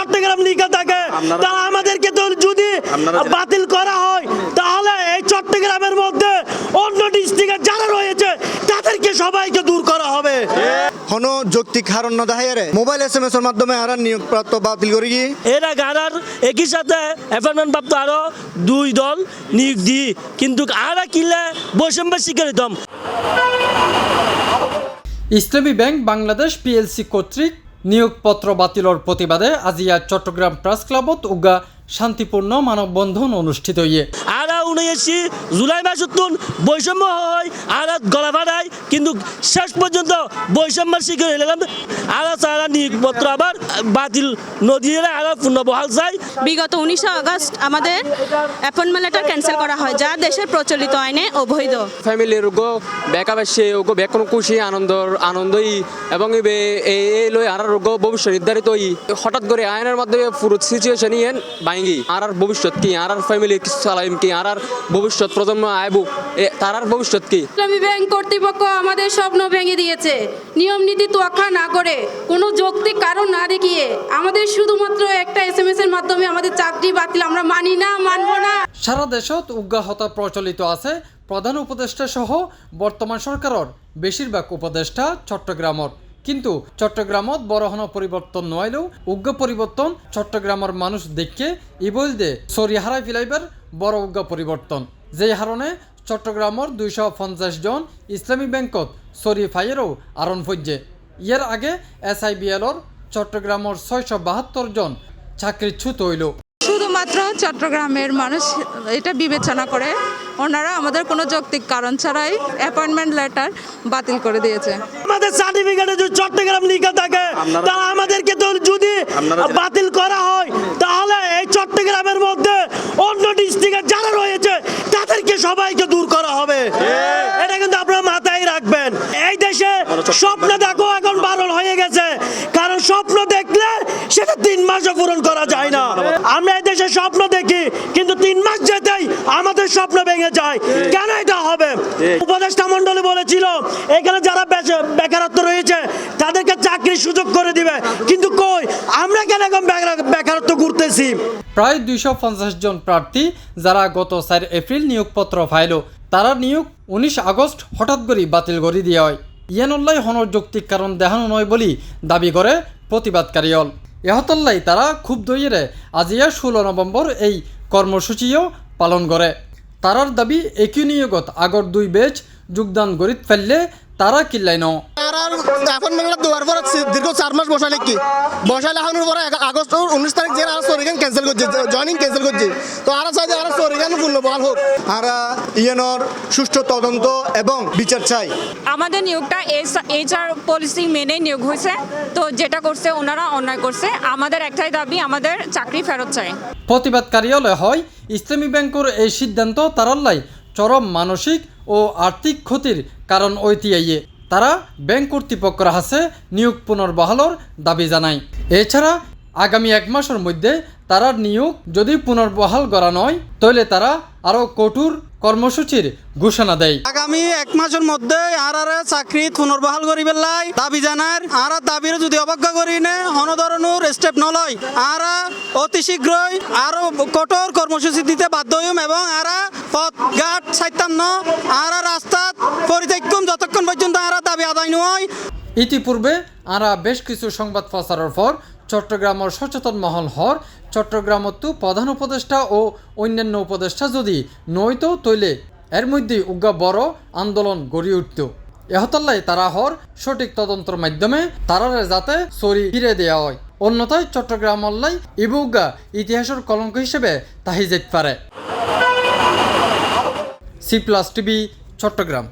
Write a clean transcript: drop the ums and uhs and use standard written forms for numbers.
চট্টগ্রাম লিখা থাকে, তা আমাদেরকে তো যদি বাতিল করা হয় তাহলে এই চট্টগ্রামের মধ্যে অন্য ডিস্ট্রিক্টে যারা রয়েছে তাদেরকে সবাইকে দূর করা হবে। হন যৌক্তিক হারণ না দেখাইরে মোবাইল SMS এর মাধ্যমে আর নিয়োগপ্রাপ্ত বাতিল করি কি এরা গাড়ার একই সাথে অ্যাপয়েন্টমেন্ট প্রাপ্ত আরো 2 দল নিয়োগ দিই, কিন্তু আরা কিলে বৈষম্যের শিকার হতাম। ইসলামী ব্যাংক বাংলাদেশ পিএলসি কর্তৃক নিয়োগপত্র বাতিলর প্রতিবাদে আজিয়া চট্টগ্রাম প্রেস ক্লাবত উগা শান্তিপূর্ণ মানববন্ধন অনুষ্ঠিত হয়ে আরা 19 জুলাই মাসতুন বৈষম্য হয় আরা গলা ভাড়ায়, কিন্তু শেষ পর্যন্ত বৈষম্যের শিকার হইলাম। আরা সারা নিয়োগপত্র আবার বাতিল নদীয়ে আরা পুনর্বহাল চাই। বিগত 19 আগস্ট আমাদের অ্যাপয়েন্টমেন্ট লেটার ক্যান্সেল করা হয়, যা দেশের প্রচলিত আইনে অবৈধ। ফ্যামিলির বেকা বেশি বেকন খুশি আনন্দই এবং এই লই আর ভবিষ্যৎ নির্ধারিত হঠাৎ করে আইনের মাধ্যমে পুরো সিচুয়েশন ইয়েন বাইঙ্গি আর ভবিষ্যৎ কি আর ফ্যামিলি কিছু চালাইম কি আর ভবিষ্যৎ প্রজন্ম আইবু তার ভবিষ্যৎ কি। ইসলামী ব্যাংক কর্তৃপক্ষ আমাদের স্বপ্ন ভেঙে দিয়েছে। নিয়ম নীতি তোয়াক্কা না করে, কোনো যৌক্তিক কারণ না দেখিয়ে আমাদের শুধুমাত্র একটা SMS এর মাধ্যমে আমাদের চাকরি বাতিল আমরা মানি না, মানব না। সারা দেশত উগ্গাহতা প্রচলিত আছে। প্রধান উপদেষ্টা সহ বর্তমান সরকারের বেশিরভাগ উপদেষ্টা চট্টগ্রামর, কিন্তু চট্টগ্রামত বড় হন পরিবর্তন নইলেও উগ্র পরিবর্তন চট্টগ্রামের মানুষ দেখে ইবল দে সরি হারাই ফিলাইবার বড় উগ্র পরিবর্তন। যেই হারণে চট্টগ্রামের 250 জন ইসলামী ব্যাংকত সরি ফাইয়েরও আরণ ফজ্জে। ইয়ার আগে SIBLর চট্টগ্রামের 672 জন চাকরিচ্যুত হইল। শুধুমাত্র চট্টগ্রামের মানুষ এটা বিবেচনা করে ওনারা আমাদের কোনো যৌক্তিক কারণ ছাড়াই অ্যাপয়েন্টমেন্ট লেটার বাতিল করে দিয়েছে। আমাদের সার্টিফিকেটে যদি চট্টগ্রাম লিখা থাকে, তা আমাদেরকে তো যদি বাতিল করা হয় তাহলে এই চট্টগ্রামের মধ্যে অন্য ডিস্ট্রিক্টে যারা রয়েছে তাদেরকে সবাইকে দূর করা হবে। এটা কিন্তু আপনারা মাথায় রাখবেন। এই দেশে স্বপ্ন দেখো এখন বারণ হয়ে গেছে, কারণ স্বপ্ন দেখলে সেটা 3 মাসও পূরণ করা যায় না। আমরা এই দেশে স্বপ্ন দেখি, কিন্তু 3 মাস যেতেই আমাদের স্বপ্ন ভেঙে যায়। কেন এটা হবে? উপদেষ্টা মণ্ডলী বলেছিল এখানে যারা বেকারত্ব রয়েছে তাদেরকে চাকরির সুযোগ করে দিবে, কিন্তু কই আমরা কেন এখন বেকারত্ব ঘুরতেছি? প্রায় 250 জন প্রার্থী যারা গত 4 এপ্রিল নিয়োগপত্র ফাইল, তারা নিয়োগ 19 আগস্ট হঠাৎ করে বাতিল করে দেওয়া হয়। ইয়ানল্লাই হনর যৌক্তিক কারণ দেখানো নয় বলি দাবি করে প্রতিবাদকারী হল। এহতল্লাই তারা খুব দইয়েরে আজিয়া 16 নভেম্বর এই কর্মসূচিও পালন করে। তারার দাবি একই নিয়োগত আগর 2 ব্যাচ যোগদান করি ফেললে তারা কিল্লাই ন এখন বাংলা দুয়ার পর দীর্ঘ 4 মাস বসালে কি বসালে হওয়ার পরে আগস্ট 19 তারিখ যে আর সরিগান ক্যান্সেল করছে, জয়েনিং ক্যান্সেল করছে। তো আর চাই আর সরিগান পূর্ণবহাল হোক, আর ইয়েনর সুষ্ঠু তদন্ত এবং বিচার চাই। আমাদের নিয়োগটা HR পলিসি মেনে নিয়োগ হয়েছে, তো যেটা করছে ওনারা অন্যায় করছে। আমাদের একটাই দাবি, আমাদের চাকরি ফেরত চাই। প্রতিবাদকারী হলে হয় ইসলামী ব্যাংকের এই সিদ্ধান্ত তারাল্লাই চরম মানসিক ও আর্থিক ক্ষতির কারণ ঐতিহাইয়ে তারা ব্যাংক কর্তৃপক্ষের হাতে নিয়োগ পুনর্বহালর দাবি জানায়। এছাড়া আগামী 1 মাসের মধ্যে তারা নিয়োগ যদি পুনর্বহাল করা নয় তাহলে তারা আরও কঠোর কর্মসূচির ঘোষণা দেয়। আগামী 1 মাসের মধ্যে আর চাকরি পুনর্বহাল করি পেলাই দাবি জানার আর দাবির যদি অবজ্ঞা করি নে হন ধরনের স্টেপ নলয় আর অতি শীঘ্রই আরো কঠোর কর্মসূচি দিতে বাধ্য হইম এবং আর পথ ঘাট ছাইতাম ন আর রাস্তা পরিত্যাগ যতক্ষণ পর্যন্ত আর দাবি আদায় নয়। ইতিপূর্বে আরা বেশ কিছু সংবাদ প্রচারের পর চট্টগ্রামের সচেতন মহল হর চট্টগ্রামত প্রধান উপদেষ্টা ও অন্যান্য উপদেষ্টা যদি নইতো তৈলে এর মধ্যে উগ্র বড় আন্দোলন গড়ে উঠত। এহতল্লাই তারা হর সঠিক তদন্তের মাধ্যমে তারারে যাতে সরি ফিরে দেওয়া হয়, অন্যথায় চট্টগ্রাম অল্লাই ইবুগা ইতিহাসের কলঙ্ক হিসেবে তাহি যেতে পারে। C+ TV Chittagong.